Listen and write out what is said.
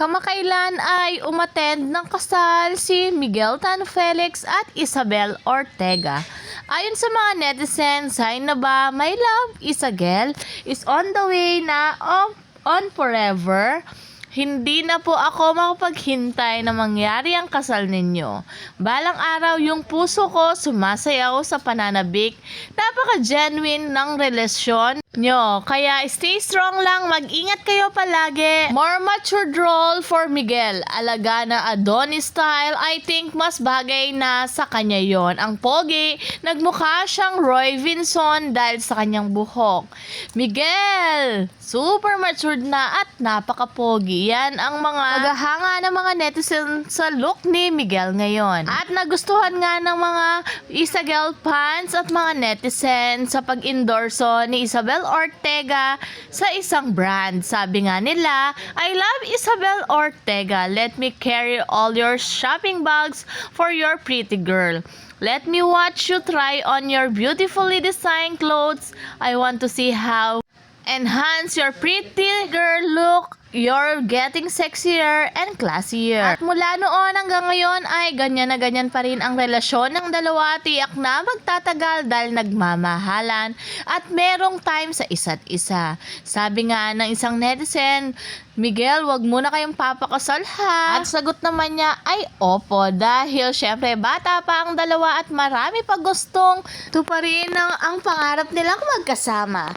Kamakailan ay umattend ng kasal si Miguel Tan Felix at Isabel Ortega. Ayon sa mga netizens, sign na ba my love Isabel is on the way na on forever? Hindi na po ako makapaghintay na mangyari ang kasal ninyo. Balang araw yung puso ko sumasayaw sa pananabik. Napaka-genuine ng relasyon nyo. Kaya stay strong lang, mag-ingat kayo palagi. More matured role for Miguel. Alaga na Adonis style, I think mas bagay na sa kanya yon. Ang pogi, nagmukha siyang Roy Vinson dahil sa kanyang buhok. Miguel, super matured na at napaka-pogi. Yan ang mga naghahanga ng mga netizens sa look ni Miguel ngayon. At nagustuhan nga ng mga Isabel fans at mga netizens sa pag-endorso ni Isabel Ortega sa isang brand. Sabi nga nila, I love Isabel Ortega. Let me carry all your shopping bags for your pretty girl. Let me watch you try on your beautifully designed clothes. I want to see how enhance your pretty girl look. You're getting sexier and classier. At mula noon hanggang ngayon ay ganyan na ganyan pa rin ang relasyon ng dalawa. Tiyak na magtatagal dahil nagmamahalan at merong time sa isa't isa. Sabi nga ng isang netizen, Miguel, wag muna kayong papakasal ha. At sagot naman niya ay opo dahil syempre bata pa ang dalawa at marami pa gustong tuparin ang pangarap nilang magkasama.